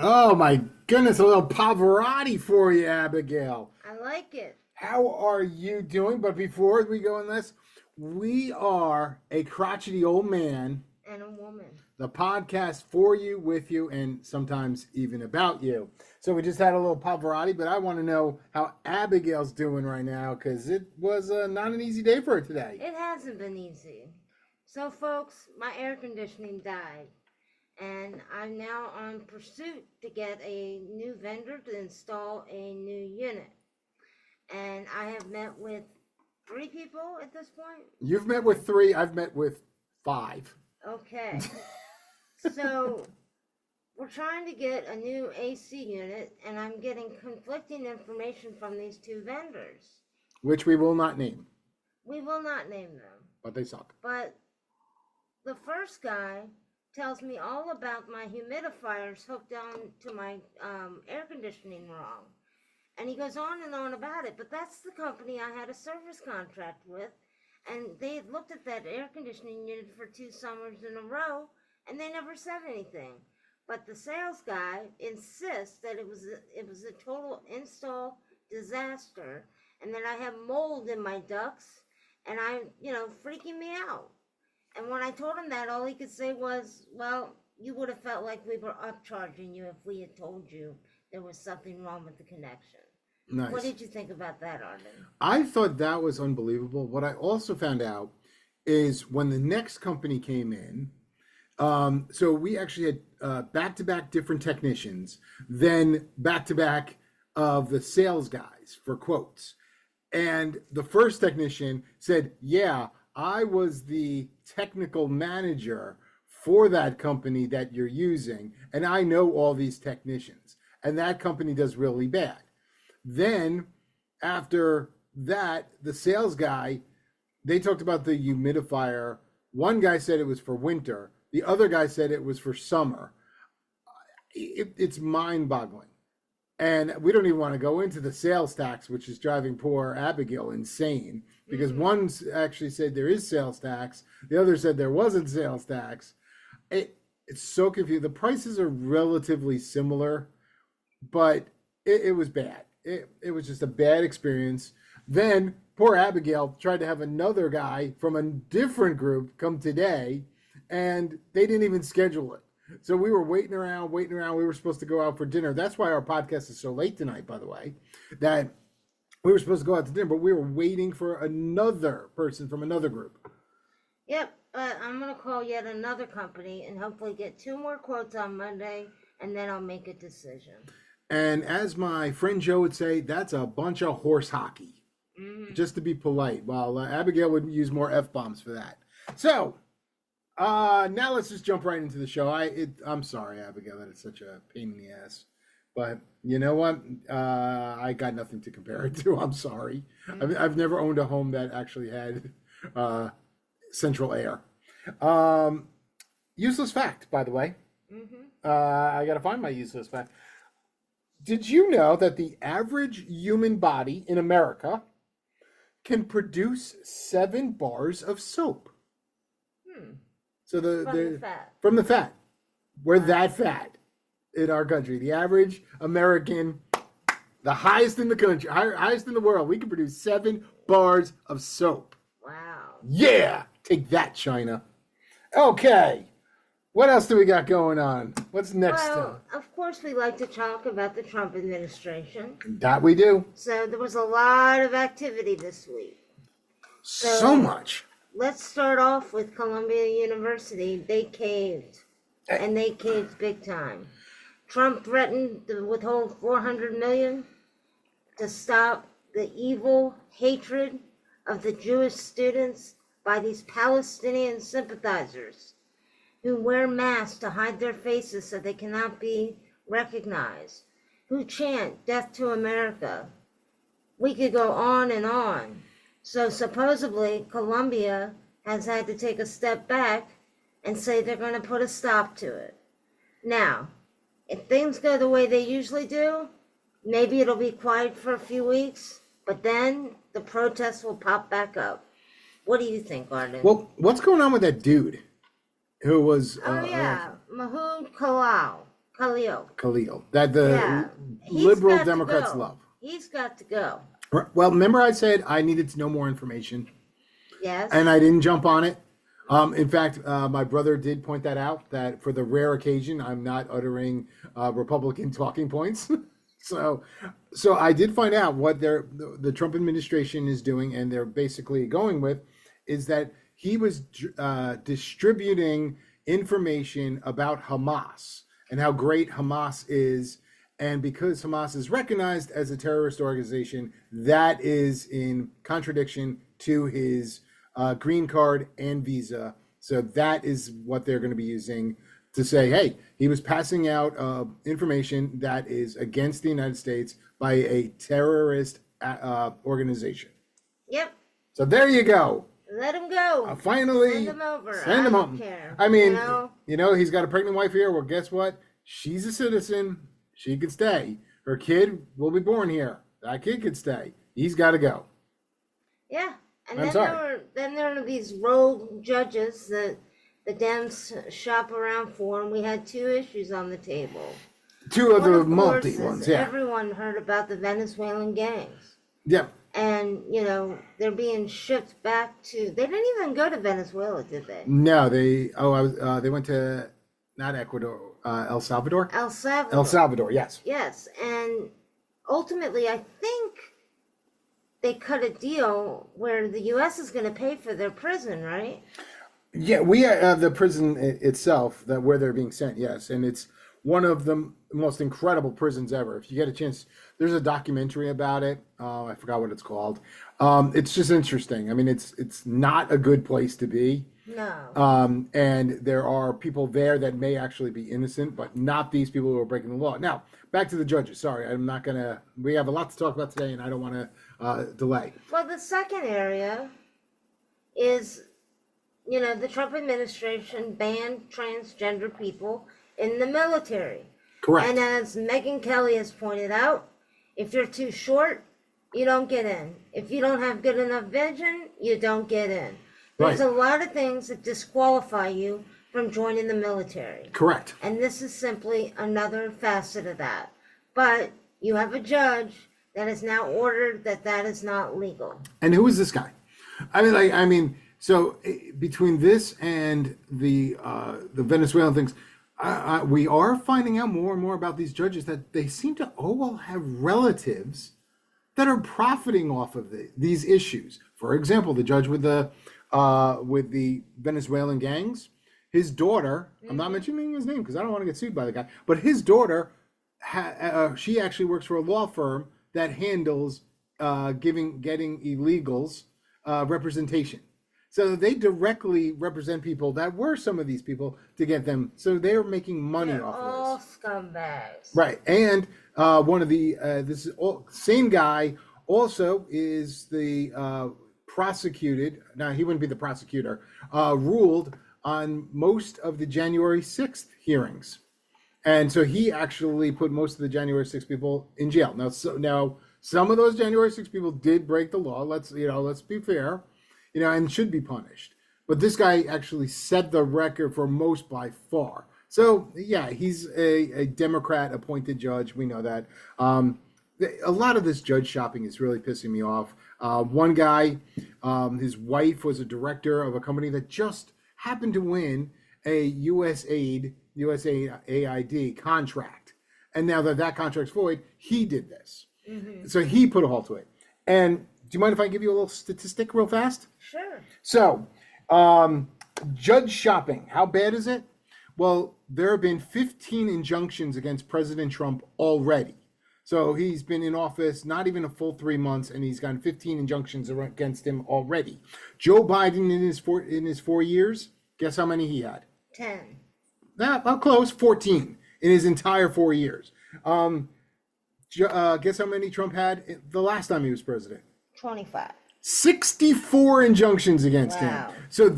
Oh my goodness, a little Pavarotti for you, Abigail. I like it. How are you doing? But before we go on this, we are a crotchety old man, And a woman. the podcast for you, with you, and sometimes even about you. So we just had a little Pavarotti, but I want to know how Abigail's doing right now because it was not an easy day for her today. It hasn't been easy. So, folks, my air conditioning died. And I'm now on pursuit to get a new vendor to install a new unit. And I have met with 3 people at this point. You've met with 3, I've met with 5. Okay. So we're trying to get a new AC unit, and I'm getting conflicting information from these 2 vendors. Which we will not name, We will not name them. but they suck. But the first guy tells me all about my humidifiers hooked down to my air conditioning wrong. And he goes on and on about it, but that's the company I had a service contract with, and they had looked at that air conditioning unit for 2 summers in a row, and they never said anything. But the sales guy insists that it was a total install disaster, and that I have mold in my ducts, and I'm, freaking me out. And when I told him that, all he could say was, well, you would have felt like we were upcharging you if we had told you there was something wrong with the connection. Nice. What did you think about that, Arden? I thought that was unbelievable. What I also found out is when the next company came in, so we actually had back-to-back different technicians, then back-to-back of the sales guys for quotes. And the first technician said, yeah, I was the technical manager for that company that you're using, and I know all these technicians, and that company does really bad. Then after that, the sales guy, they talked about the humidifier. One guy said it was for winter. The other guy said it was for summer. It's mind-boggling. And we don't even want to go into the sales tax, which is driving poor Abigail insane, because one actually said there is sales tax. The other said there wasn't sales tax. It's so confusing. The prices are relatively similar, but it was bad. It was just a bad experience. Then poor Abigail tried to have another guy from a different group come today, and they didn't even schedule it. So we were waiting around. We were supposed to go out for dinner. That's why our podcast is so late tonight, by the way, that we were supposed to go out to dinner, but we were waiting for another person from another group. Yep, I'm going to call yet another company and hopefully get 2 more quotes on Monday, and then I'll make a decision. And as my friend Joe would say, that's a bunch of horse hockey, just to be polite. While Abigail would use more F-bombs for that. So now let's just jump right into the show. I'm sorry, Abigail, that it's such a pain in the ass. But you know what? I got nothing to compare it to. I'm sorry. I've never owned a home that actually had central air. Useless fact, by the way. I got to find my useless fact. Did you know that the average human body in America can produce 7 bars of soap? So from the fat. We're that fat in our country. The average American, the highest in the country, highest in the world, we can produce 7 bars of soap. Wow. Yeah, take that, China. Okay. What else do we got going on? What's next? Well, of course, we like to talk about the Trump administration. That we do. So there was a lot of activity this week. So much. Let's start off with Columbia University. They caved, and they caved big time. Trump threatened to withhold $400 million to stop the evil hatred of the Jewish students by these Palestinian sympathizers who wear masks to hide their faces so they cannot be recognized, who chant death to America. We could go on and on. So supposedly Columbia has had to take a step back and say they're going to put a stop to it. Now, if things go the way they usually do, maybe it'll be quiet for a few weeks, but then the protests will pop back up. What do you think, Arden? Well, what's going on with that dude who was... Mahood Kalal. Khalil, that the Yeah, he's liberal got to Democrats go. love. He's got to go. Well, remember I said I needed to know more information, Yes. and I didn't jump on it. In fact, my brother did point that out, that for the rare occasion, I'm not uttering Republican talking points. so, so I did find out what the Trump administration is doing, and they're basically going with is that he was distributing information about Hamas and how great Hamas is. And because Hamas is recognized as a terrorist organization, that is in contradiction to his green card and visa. So that is what they're going to be using to say, hey, he was passing out information that is against the United States by a terrorist organization. Yep. So there you go. Let him go. Finally, Send him over. Send him I home. don't care. I mean, You know? He's got a pregnant wife here. Well, guess what? She's a citizen. She could stay. Her kid will be born here. That kid could stay. He's got to go. Yeah. And I'm then sorry. there were these rogue judges that the Dems shop around for, and we had two issues on the table. Two of One, the of course, multi is ones, yeah. everyone heard about the Venezuelan gangs. Yeah. And, they're being shipped back to, they didn't even go to Venezuela, did they? No, they went to, not Ecuador, El Salvador? El Salvador. El Salvador, yes. Yes, and ultimately, I think they cut a deal where the U.S. is going to pay for their prison, right? Yeah, the prison itself, that where they're being sent, yes. And it's one of the most incredible prisons ever. If you get a chance, there's a documentary about it. I forgot what it's called. It's just interesting. I mean, it's not a good place to be. No. And there are people there that may actually be innocent, but not these people who are breaking the law. Now, back to the judges. Sorry, I'm not going to, we have a lot to talk about today, and I don't want to delay. Well, the second area is, the Trump administration banned transgender people in the military. Correct. And as Megyn Kelly has pointed out, if you're too short, you don't get in. If you don't have good enough vision, you don't get in. There's a lot of things that disqualify you from joining the military. Correct. And this is simply another facet of that. But you have a judge that has now ordered that is not legal. And who is this guy? So between this and the Venezuelan things, we are finding out more and more about these judges that they seem to all have relatives that are profiting off of these issues. For example, the judge with the Venezuelan gangs, his daughter, I'm not mentioning his name because I don't want to get sued by the guy, but his daughter, she actually works for a law firm that handles getting illegals representation. So they directly represent people that were some of these people to get them. So they're making money They're off all of this. scumbags. Right. And one of the, this is same guy also is the prosecuted, now he wouldn't be the prosecutor, ruled on most of the January 6th hearings. And so he actually put most of the January 6th people in jail. Now, some of those January 6th people did break the law. Let's be fair, and should be punished. But this guy actually set the record for most by far. So yeah, he's a Democrat appointed judge. We know that. A lot of this judge shopping is really pissing me off. One guy, his wife was a director of a company that just happened to win a USAID contract. And now that contract's void, he did this. Mm-hmm. So he put a halt to it. And do you mind if I give you a little statistic real fast? Sure. So, judge shopping, how bad is it? Well, there have been 15 injunctions against President Trump already. So he's been in office not even a full 3 months, and he's gotten 15 injunctions against him already. Joe Biden in his 4 years, guess how many he had? 10. Not close, 14 in his entire 4 years. Guess how many Trump had the last time he was president? 25. 64 injunctions against Wow. him. So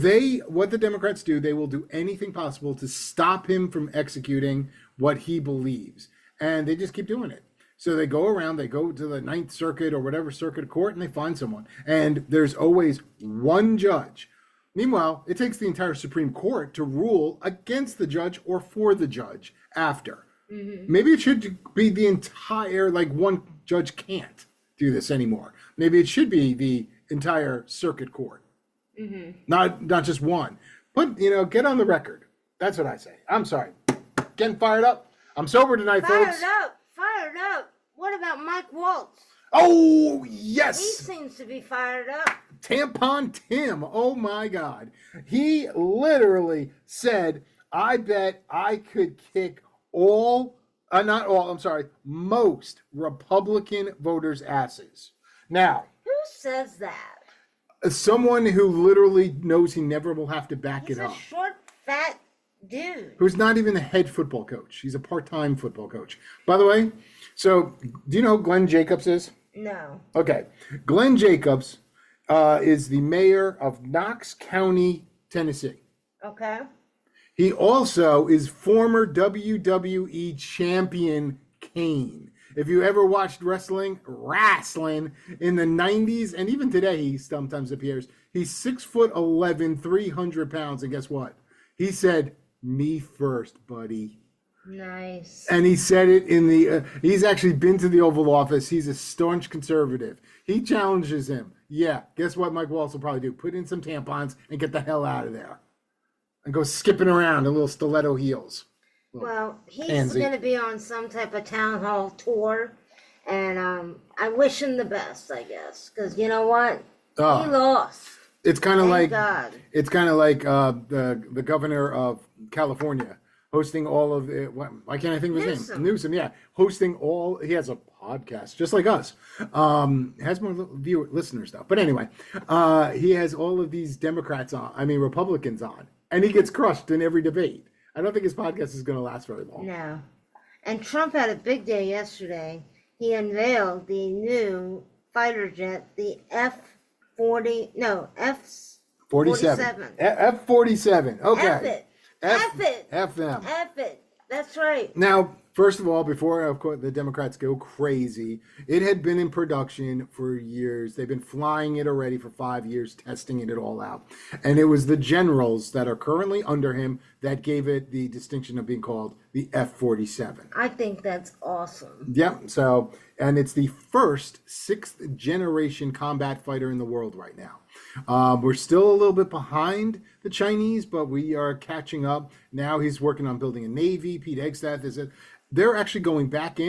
what the Democrats do, they will do anything possible to stop him from executing what he believes. And they just keep doing it. So they go around, they go to the Ninth Circuit or whatever circuit of court, and they find someone. And there's always one judge. Meanwhile, it takes the entire Supreme Court to rule against the judge or for the judge after. Maybe it should be the entire, like one judge can't do this anymore. Maybe it should be the entire circuit court, not just one. But, get on the record. That's what I say. I'm sorry. Getting fired up. I'm sober tonight, folks. Fired up. What about Mike Waltz? Oh, He yes. seems to be fired up. Tampon Tim. Oh, my God. He literally said, I bet I could kick most Republican voters' asses. Now, Who says that? someone who literally knows he never will have to back He's it a up. short, fat dude. Who's not even the head football coach. He's a part-time football coach. By the way, so do you know who Glenn Jacobs is? No. Okay. Glenn Jacobs is the mayor of Knox County, Tennessee. Okay. He also is former WWE champion Kane. If you ever watched wrestling in the 90s, and even today he sometimes appears, he's 6'11", 300 pounds, and guess what? He said, "Me first, buddy." Nice. And he said it in the, he's actually been to the Oval Office. He's a staunch conservative. He challenges him. Yeah, guess what Mike Waltz will probably do? Put in some tampons and get the hell out of there. And go skipping around in little stiletto heels. Well, he's pansy. going to be on some type of town hall tour. And I wish him the best, I guess. Because you know what? He lost. It's kind of Thank like God. it's kind of like the governor of California hosting all of it. Why can't I think of his name? Newsom, yeah, hosting all. He has a podcast just like us. Has more listeners though. But anyway, he has all of these Republicans on, and he gets crushed in every debate. I don't think his podcast is going to last very long. No. And Trump had a big day yesterday. He unveiled the new fighter jet, the F-47. F-47. Okay. F it. F it. F them. F it. That's right. Now, first of all, before of course the Democrats go crazy, it had been in production for years. They've been flying it already for 5 years, testing it all out. And it was the generals that are currently under him that gave it the distinction of being called the F-47. I think that's awesome. Yep. So, and it's the first 6th generation combat fighter in the world right now. We're still a little bit behind the Chinese, but we are catching up. Now he's working on building a Navy. Pete Hegseth they're actually going back to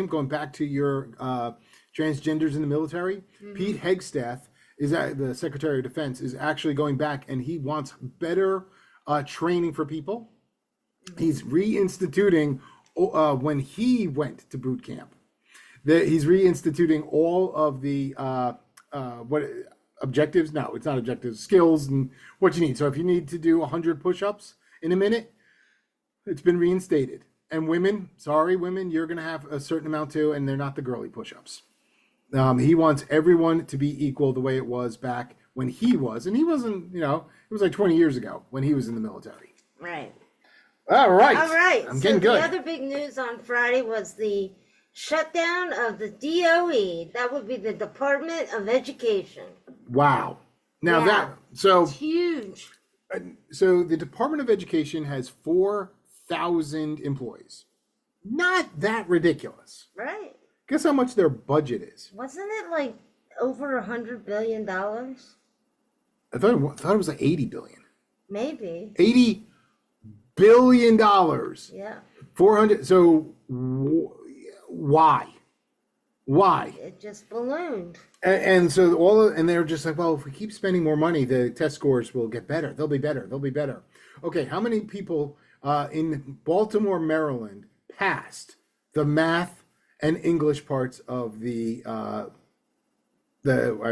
your transgenders in the military. Mm-hmm. Pete Hegseth is the Secretary of Defense is actually going back, and he wants better training for people. Mm-hmm. He's reinstituting when he went to boot camp. He's reinstituting all of the objectives. No, it's not objectives, skills and what you need. So if you need to do 100 push-ups in a minute, it's been reinstated. And women, you're going to have a certain amount too, and they're not the girly push-ups. He wants everyone to be equal the way it was back when he was. And he wasn't, it was like 20 years ago when he was in the military. Right. All right. I'm getting good. The other big news on Friday was the shutdown of the DOE. That would be the Department of Education. Wow. Now it's huge. So the Department of Education has 4,000 employees. Not that ridiculous. Right. Guess how much their budget is? Wasn't it like over $100 billion? I thought it was like 80 billion. Maybe. $80 billion. Yeah. 400. So why? It just ballooned. And so they're just like, well, if we keep spending more money, the test scores will get better. They'll be better. Okay, how many people in Baltimore, Maryland, passed the math and English parts of the I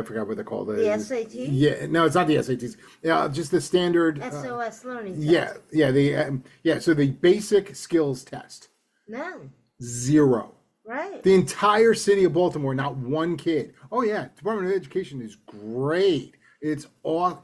forgot what they're called. The SAT? Yeah, no, it's not the SATs. Yeah, just the standard SOS learning test. So the basic skills test. None. 0. Right. The entire city of Baltimore, not one kid. Oh yeah, Department of Education is great. It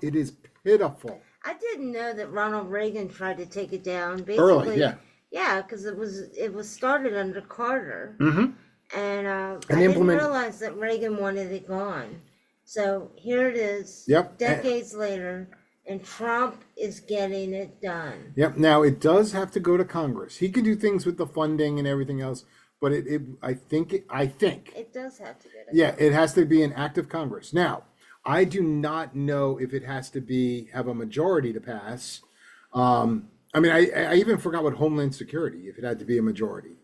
is pitiful. I didn't know that Ronald Reagan tried to take it down. Basically, early, yeah. Yeah, because it was started under Carter. Mm-hmm. And I didn't realize that Reagan wanted it gone. So here it is. Yep. Decades later, And Trump is getting it done. Yep. Now it does have to go to Congress. He can do things with the funding and everything else, but I think It does have to get it. yeah, it has to be an act of Congress. Now, I do not know if it has to have a majority to pass. I mean, I even forgot what Homeland Security, if it had to be a majority,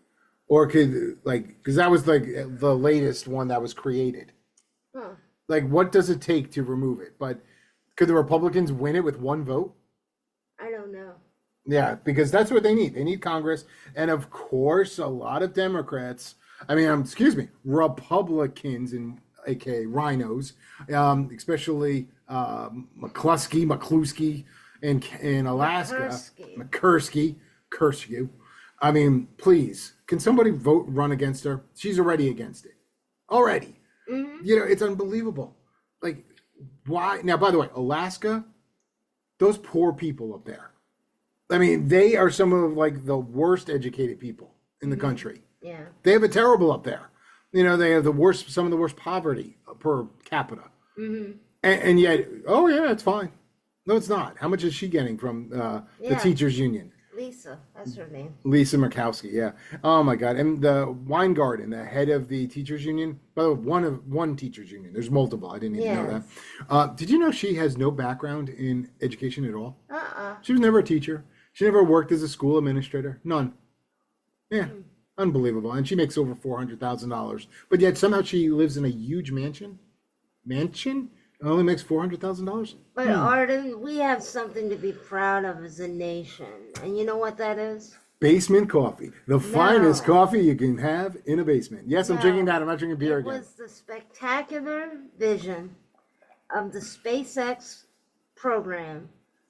or because that was like the latest one that was created. Huh. Like, what does it take to remove it? But could the Republicans win it with one vote? I don't know. Yeah, because that's what they need. They need Congress. And of course, a lot of Democrats, excuse me, Republicans, and aka rhinos, especially McCluskey in Alaska. McCursky, curse you. I mean, please, can somebody run against her? She's already against it. Already. Mm-hmm. It's unbelievable. Like, why? Now, by the way, Alaska, those poor people up there. I mean, they are some of like the worst educated people in the country. Yeah. They have it terrible up there. They have some of the worst poverty per capita. Mm-hmm. And yet, oh yeah, it's fine. No, it's not. How much is she getting from the teachers union? Lisa, that's her name. Lisa Murkowski, yeah. Oh my God. And the Weingarten, the head of the teachers union, by the way, one teachers union. There's multiple. I didn't even know that. Did you know she has no background in education at all? She was never a teacher. She never worked as a school administrator. None. Yeah. Unbelievable. And she makes over $400,000. But yet somehow she lives in a huge mansion. Mansion? Only makes $400,000? But Arden, we have something to be proud of as a nation. And you know what that is? Basement coffee. The finest coffee you can have in a basement. Yes, I'm drinking that. I'm not drinking beer again. It was the spectacular vision of the SpaceX program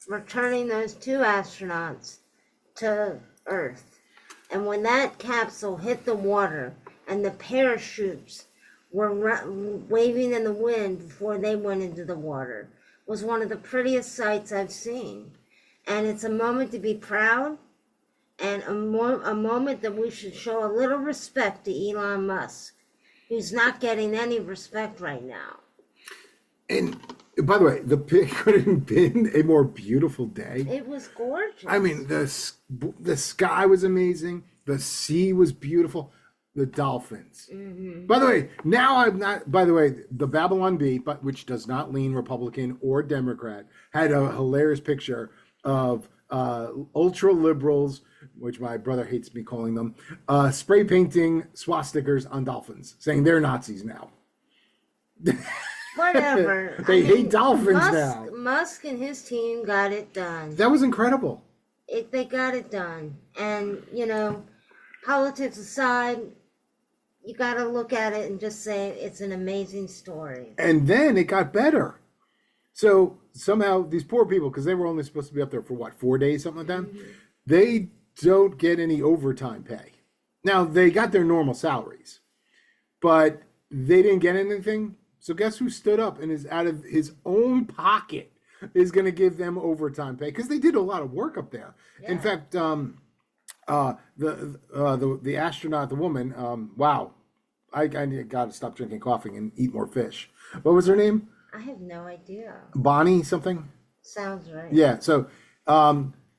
returning those 2 astronauts to Earth. And when that capsule hit the water and the parachutes were waving in the wind before they went into the water, was one of the prettiest sights I've seen. And it's a moment to be proud, and a moment that we should show a little respect to Elon Musk, who's not getting any respect right now. And by the way, the pic couldn't have been a more beautiful day. It was gorgeous. I mean, the sky was amazing. The sea was beautiful. The Dolphins. Mm-hmm. By the way, now I'm not. By the way, the Babylon Bee, which does not lean Republican or Democrat, had a hilarious picture of ultra liberals, which my brother hates me calling them, spray painting swastikas on dolphins, saying they're Nazis now. Whatever. They hate dolphins now. Musk and his team got it done. That was incredible. They got it done, and politics aside, you got to look at it and just say it's an amazing story. And then it got better. So somehow these poor people, because they were only supposed to be up there for 4 days, something like that, they don't get any overtime pay. Now, they got their normal salaries, but they didn't get anything. So guess who stood up and is out of his own pocket is going to give them overtime pay? Because they did a lot of work up there. Yeah. In fact, the astronaut, the woman, wow, I got to stop drinking coffee and eat more fish. What was her name? I have no idea. Bonnie something? Sounds right. Yeah, so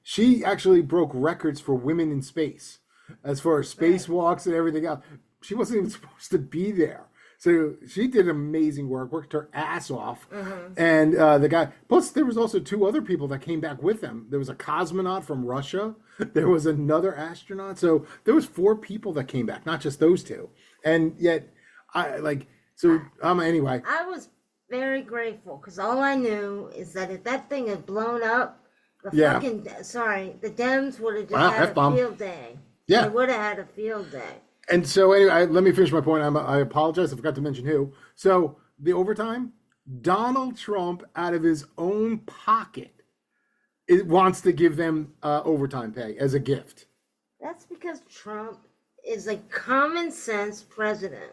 she actually broke records for women in space as far as spacewalks and everything else. She wasn't even supposed to be there. So she did amazing work, worked her ass off. Mm-hmm. And the guy, plus there was also 2 other people that came back with them. There was a cosmonaut from Russia. There was another astronaut. So there was 4 people that came back, not just those 2. And yet, anyway. I was very grateful because all I knew is that if that thing had blown up, the Dems would have just had a field day. Yeah. They would have had a field day. And so anyway, let me finish my point. I apologize. I forgot to mention who. So the overtime, Donald Trump, out of his own pocket, wants to give them overtime pay as a gift. That's because Trump is a common sense president.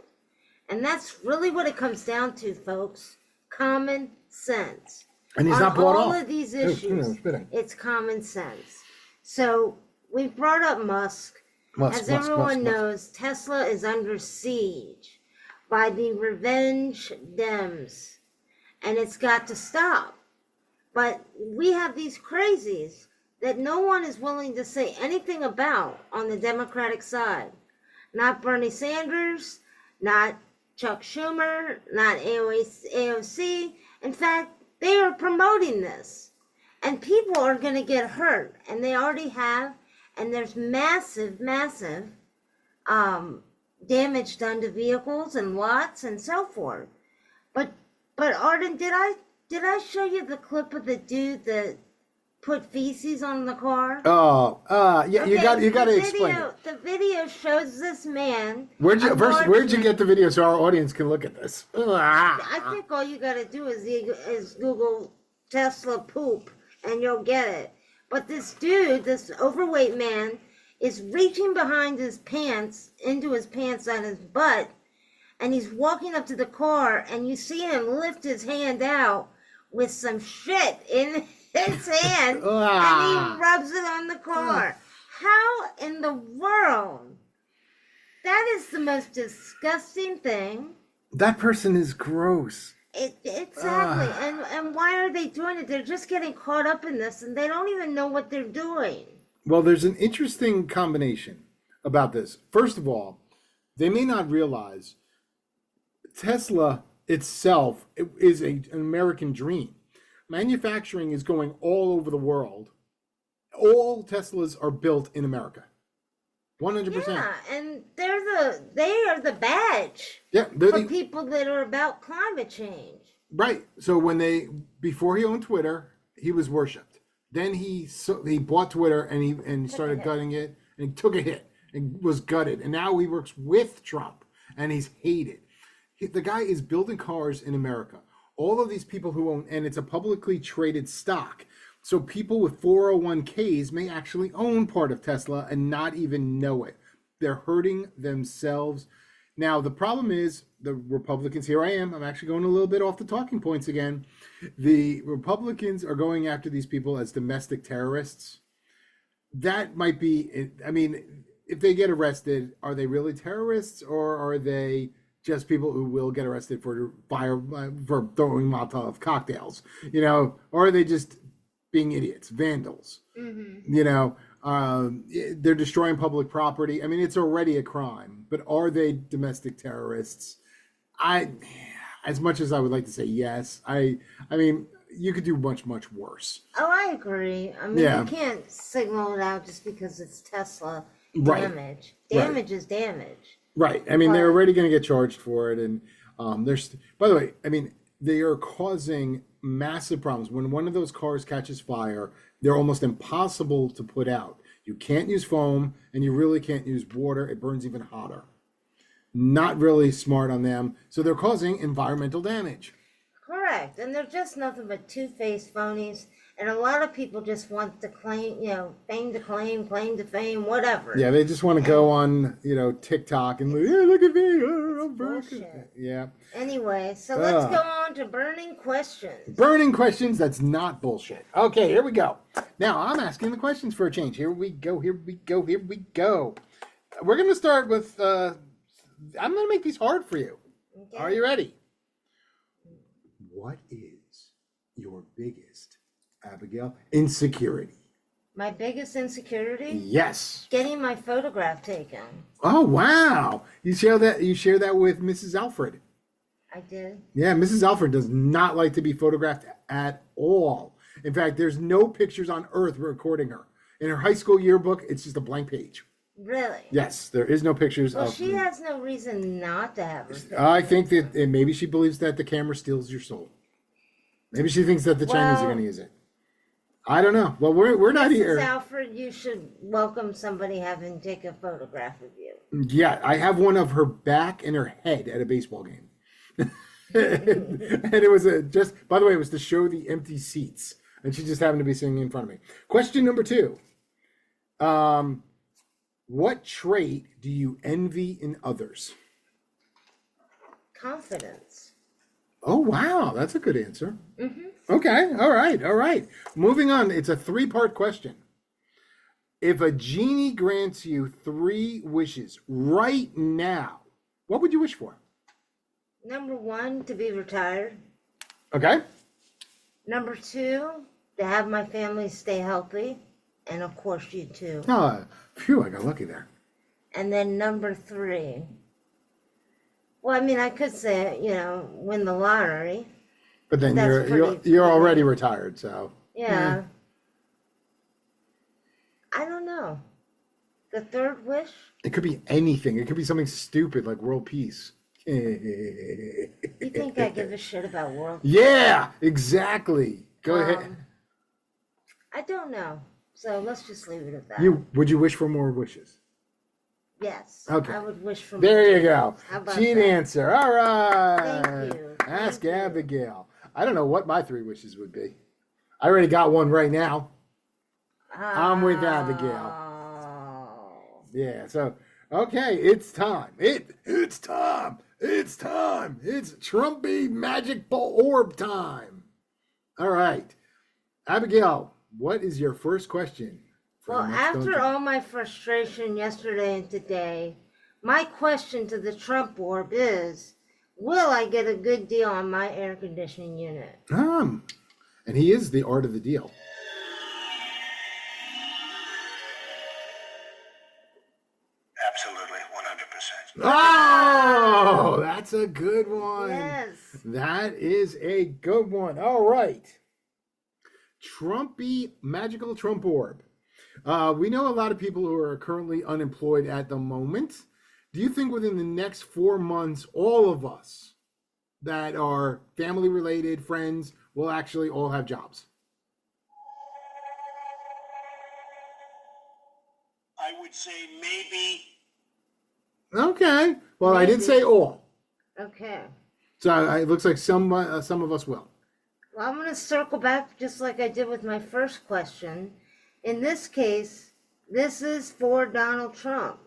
And that's really what it comes down to, folks. Common sense. And he's not bought off. On all of these issues, it's common sense. So we brought up Musk. As everyone knows, Tesla is under siege by the revenge Dems, and it's got to stop. But we have these crazies that no one is willing to say anything about on the Democratic side. Not Bernie Sanders, not Chuck Schumer, not AOC. In fact, they are promoting this. And people are going to get hurt. And they already have. And there's massive, massive damage done to vehicles and lots and so forth. But Arden, did I show you the clip of the dude that put feces on the car? Oh, yeah. Okay, You got to explain it. The video shows this man. Where'd you get the video so our audience can look at this? I think all you got to do is Google Tesla poop and you'll get it. But this dude, this overweight man, is reaching behind his pants, into his pants on his butt, and he's walking up to the car, and you see him lift his hand out with some shit in his hand, and he rubs it on the car. How in the world? That is the most disgusting thing. That person is gross. Exactly. And why are they doing it? They're just getting caught up in this, and they don't even know what they're doing. Well, there's an interesting combination about this. First of all, they may not realize Tesla itself is an American dream. Manufacturing is going all over the world. All Teslas are built in America. 100%. Yeah, and they are the badge for people that are about climate change. Right. So before he owned Twitter, he was worshipped. Then he bought Twitter and he started gutting it, and he took a hit and was gutted. And now he works with Trump and he's hated. The guy is building cars in America. All of these people who own, and it's a publicly traded stock. So people with 401ks may actually own part of Tesla and not even know it. They're hurting themselves. Now, the problem is the Republicans, here I am, I'm actually going a little bit off the talking points again. The Republicans are going after these people as domestic terrorists. That might be, I mean, if they get arrested, are they really terrorists, or are they just people who will get arrested for throwing Molotov cocktails, or are they just being idiots, vandals? They're destroying public property. I mean, it's already a crime, but are they domestic terrorists? As much as I would like to say yes, I mean, you could do much, much worse. Oh, I agree. I mean, you can't signal it out just because it's Tesla damage. Damage is damage. Right. I mean, they're already going to get charged for it. And by the way, I mean, they are causing massive problems. When one of those cars catches fire, they're almost impossible to put out. You can't use foam, and you really can't use water. It burns even hotter. Not really smart on them. So they're causing environmental damage. Correct. And they're just nothing but two-faced phonies. And a lot of people just want to claim, fame to claim to fame, whatever. Yeah, they just want to go on, TikTok and look at me. I'm bullshit. Yeah. Anyway, so let's go on to burning questions. Burning questions, that's not bullshit. Okay, here we go. Now, I'm asking the questions for a change. Here we go. We're going to start with, I'm going to make these hard for you. Okay. Are you ready? What is your biggest, Abigail, insecurity? My biggest insecurity? Yes. Getting my photograph taken. Oh, wow. You share that with Mrs. Alfred. I did. Yeah, Mrs. Alfred does not like to be photographed at all. In fact, there's no pictures on earth recording her. In her high school yearbook, it's just a blank page. Really? Yes, there is no pictures of. Well, she has no reason not to have her. I think that maybe she believes that the camera steals your soul. Maybe she thinks that the Chinese are going to use it. I don't know. Well, we're not here. Mrs. Alfred, you should welcome somebody having take a photograph of you. Yeah, I have one of her back and her head at a baseball game. And it was by the way, it was to show the empty seats. And she just happened to be sitting in front of me. Question number 2. What trait do you envy in others? Confidence. Oh, wow. That's a good answer. Mm-hmm. Okay. All right. Moving on. It's a 3-part question. If a genie grants you 3 wishes right now, what would you wish for? Number 1, to be retired. Okay. Number 2, to have my family stay healthy. And of course you too. Oh, phew, I got lucky there. And then number 3. Well, I mean, I could say, win the lottery. But then That's you're already retired, so. Yeah. I don't know. The third wish? It could be anything. It could be something stupid like world peace. You think I give a shit about world? Yeah, exactly. Go ahead. I don't know. So let's just leave it at that. Would you wish for more wishes? Yes. Okay. I would wish for There more. you go. How about Cheat that? answer. All right. Thank you. Ask Thank you. Abigail. I don't know what my 3 wishes would be. I already got one right now. I'm with Abigail. Oh. Yeah, so okay, it's time. It's time. It's time. It's Trumpy magic ball orb time. All right. Abigail, what is your first question? Well, after all my frustration yesterday and today, my question to the Trump orb is, will I get a good deal on my air conditioning unit? And he is the art of the deal. Absolutely, 100%. Oh, that's a good one. Yes. That is a good one. All right. Trumpy magical Trump orb. We know a lot of people who are currently unemployed at the moment. Do you think within the next 4 months, all of us that are family related, friends, will actually all have jobs? I would say maybe. Okay. Well, I did Maybe. say all. Okay. So it looks like some of us will. Well, I'm going to circle back just like I did with my first question. In this case, this is for Donald Trump.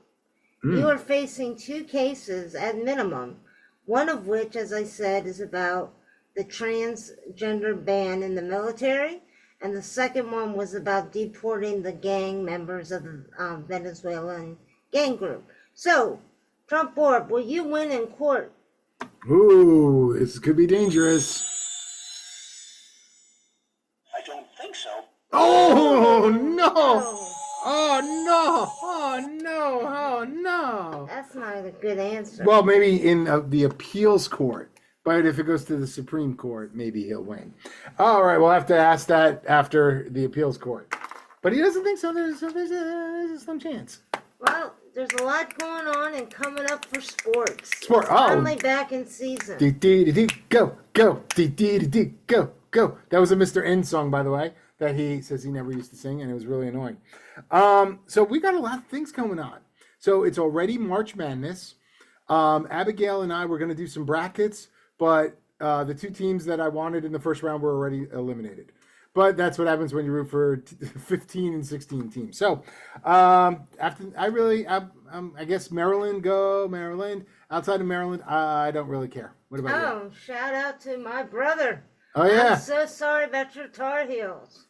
You are facing 2 cases at minimum, one of which, as I said, is about the transgender ban in the military, and the second one was about deporting the gang members of the Venezuelan gang group. So, Trump orb, will you win in court? Ooh, this could be dangerous. I don't think so. Oh, no. Oh, Oh, no. Oh, no. Oh, no. that's not a good answer. Well, maybe in the appeals court. But if it goes to the Supreme Court, maybe he'll win. All right, we'll have to ask that after the appeals court. But he doesn't think so. There's a slim chance. Well, there's a lot going on and coming up for sports. Sport. It's Oh. finally back in season. Go, go, go, go. That was a Mr. N song, by the way, that he says he never used to sing, and it was really annoying. So we got a lot of things going on. So it's already March Madness. Abigail and I were going to do some brackets, but the 2 teams that I wanted in the first round were already eliminated. But that's what happens when you root for 15 and 16 teams. So after I guess Maryland, go Maryland. Outside of Maryland, I don't really care. What about you? Oh, shout out to my brother. Oh, yeah. I'm so sorry about your Tar Heels.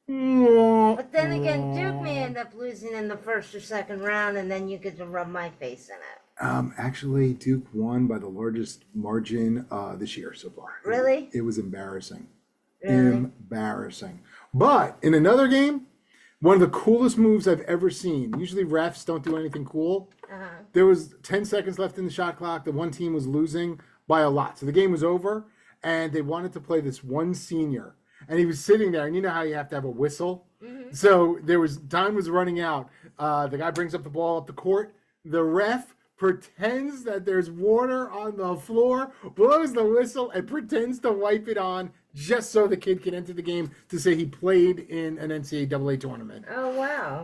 But then again, Duke may end up losing in the first or second round, and then you get to rub my face in it. Actually, Duke won by the largest margin this year so far. Really? It was embarrassing. Really? Embarrassing. But in another game, one of the coolest moves I've ever seen. Usually refs don't do anything cool. There was 10 seconds left in the shot clock. The one team was losing by a lot. So the game was over, and they wanted to play this one senior. And he was sitting there, and you know how you have to have a whistle? Mm-hmm. So time was running out. The guy brings up the ball up the court. The ref pretends that there's water on the floor, blows the whistle, and pretends to wipe it on just so the kid can enter the game to say he played in an NCAA tournament. Oh, wow.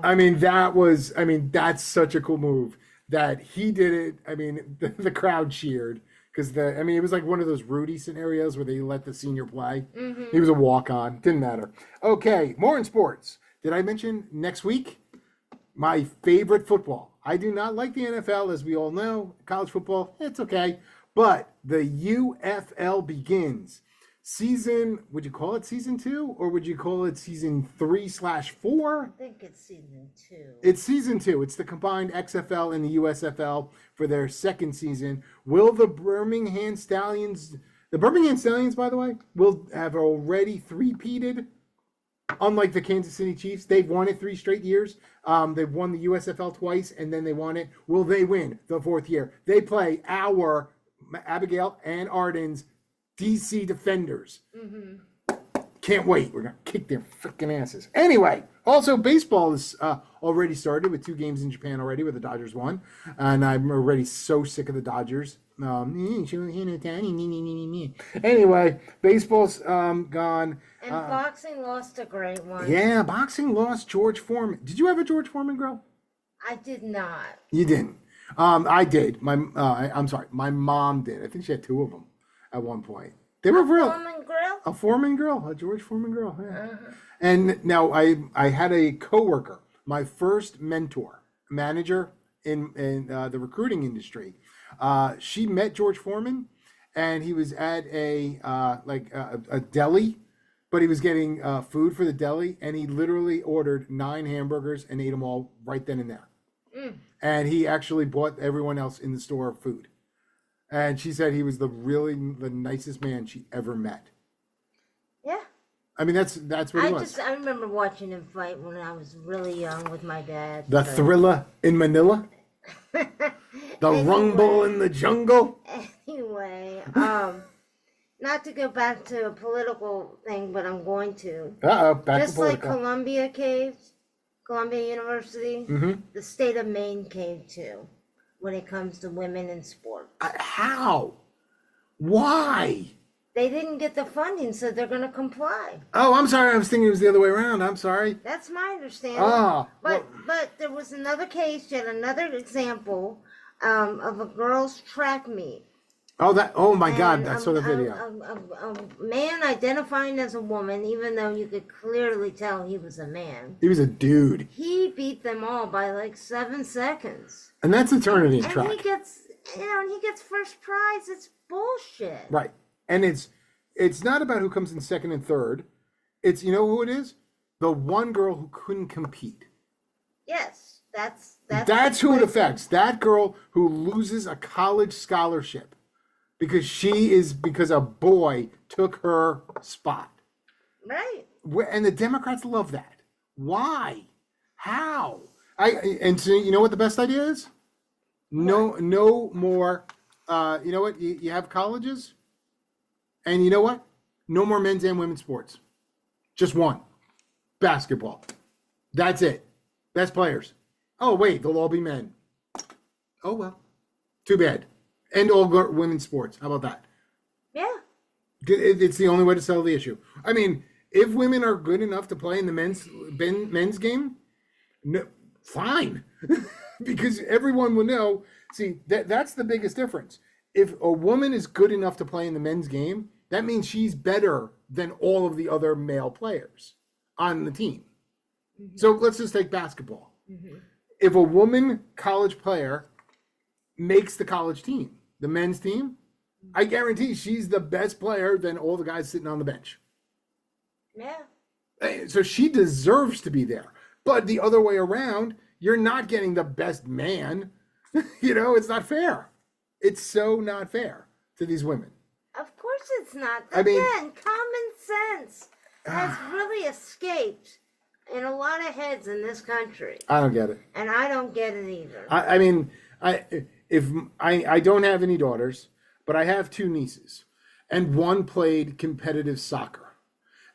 That's such a cool move that he did it. I mean, the crowd cheered because it was like one of those Rudy scenarios where they let the senior play. Mm-hmm. He was a walk-on. Didn't matter. Okay, more in sports. Did I mention next week? My favorite football. I do not like the NFL, as we all know. College football, it's okay. But the UFL begins. Would you call it season 2? Or would you call it season 3/4? I think it's season 2. It's season 2. It's the combined XFL and the USFL for their second season. Will the Birmingham Stallions The Birmingham Stallions, by the way, will have already three-peated. Unlike the Kansas City Chiefs, they've won it 3 straight years. They've won the USFL twice, and then they won it. Will they win the 4th year? They play our Abigail and Arden's DC Defenders. Can't wait. We're going to kick their freaking asses. Anyway, also baseball is already started with 2 games in Japan already where the Dodgers won. And I'm already so sick of the Dodgers. Anyway, baseball's gone. And boxing lost a great one. Yeah, boxing lost George Foreman. Did you have a George Foreman girl? I did not. You didn't. I did. I'm sorry. My mom did. I think she had 2 of them at one point. They were real. Foreman grill? A Foreman girl, a George Foreman girl. Yeah. And now I had a coworker, my first mentor, manager in the recruiting industry. She met George Foreman, and he was at a deli, but he was getting food for the deli, and he literally ordered 9 hamburgers and ate them all right then and there. And he actually bought everyone else in the store food. And she said he was the nicest man she ever met. Yeah. I mean, that's what he was. I remember watching him fight when I was really young with my dad. The Thriller in Manila. The Rumble in the Jungle. Anyway, not to go back to a political thing, but I'm going to. Back Just to political. like Columbia University, the state of Maine caved too when it comes to women in sport. How? Why? They didn't get the funding, so they're going to comply. Oh, I'm sorry. I was thinking it was the other way around. I'm sorry. That's my understanding. But there was another case, yet another example of a girls' track meet. Oh my God, And I saw the video. A man identifying as a woman, even though you could clearly tell he was a man. He was a dude. He beat them all by like 7 seconds. And that's eternity in And track. he gets first prize. It's bullshit. Right. And it's not about who comes in second and third. It's, you know who it is? The one girl who couldn't compete. Yes, that's who it affects. That girl who loses a college scholarship because a boy took her spot. right. And the Democrats love that. Why? How? And so you know what the best idea is? No more. You know what? You have colleges, and you know what? No more men's and women's sports. Just one. Basketball. That's it. Best players. Oh wait, they'll all be men. Oh well. Too bad. And all women's sports. How about that? Yeah. It's the only way to settle the issue. I mean, if women are good enough to play in the men's game, no, fine. Because everyone will know. See, that's the biggest difference. If a woman is good enough to play in the men's game, that means she's better than all of the other male players on the team. Mm-hmm. So let's just take basketball. Mm-hmm. If a woman college player makes the college team, the men's team, I guarantee she's the best player than all the guys sitting on the bench. Yeah. So she deserves to be there. But the other way around, you're not getting the best man. It's not fair. It's so not fair to these women. Of course it's not. I mean, Again, common sense has really escaped in a lot of heads in this country. I don't get it. And I don't get it either. I don't have any daughters, but I have 2 nieces, and one played competitive soccer.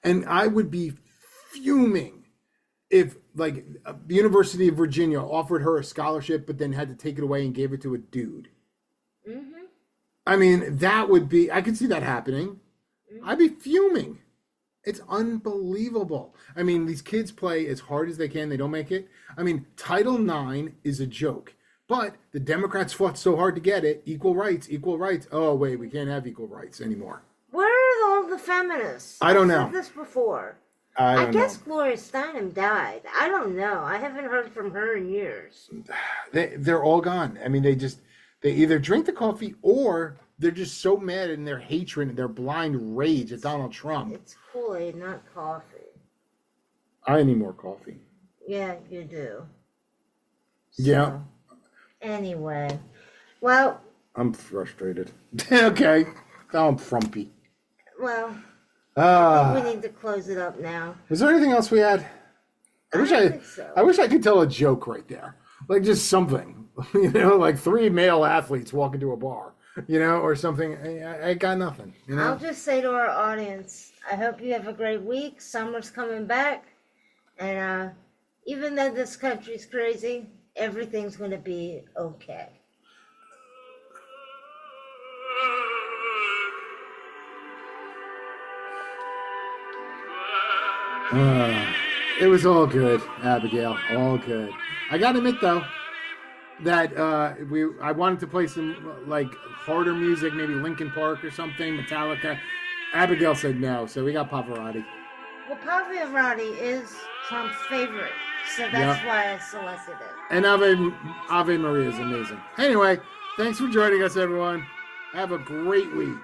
And I would be fuming if, like, the University of Virginia offered her a scholarship, but then had to take it away and gave it to a dude. Mm-hmm. I mean, that would be, I could see that happening. Mm-hmm. I'd be fuming. It's unbelievable. I mean, these kids play as hard as they can. They don't make it. I mean, Title IX is a joke. But the Democrats fought so hard to get it. Equal rights, equal rights. Oh, wait, we can't have equal rights anymore. Where are all the feminists? I don't know. I've said this before. I guess Gloria Steinem died. I don't know. I haven't heard from her in years. They're all gone. I mean, they either drink the coffee or they're just so mad in their hatred and their blind rage at Donald Trump. It's Kool-Aid, not coffee. I need more coffee. Yeah, you do. Yeah. Anyway, well. I'm frustrated. Okay. Oh, I'm frumpy. Well, we Uh, need to close it up now. was there anything else we had? I don't think so. I wish I could tell a joke right there. Like just something, like three male athletes walk into a bar, or something. I got nothing, I'll just say to our audience, I hope you have a great week. Summer's coming back. And even though this country's crazy, everything's going to be okay. It was all good, Abigail. All good. I gotta admit though, that I wanted to play some like harder music, maybe Linkin Park or something, Metallica. Abigail said no, so we got Pavarotti. Well, Pavarotti is Trump's favorite, so that's why I selected it. And Ave Maria is amazing. Anyway, thanks for joining us, everyone. Have a great week.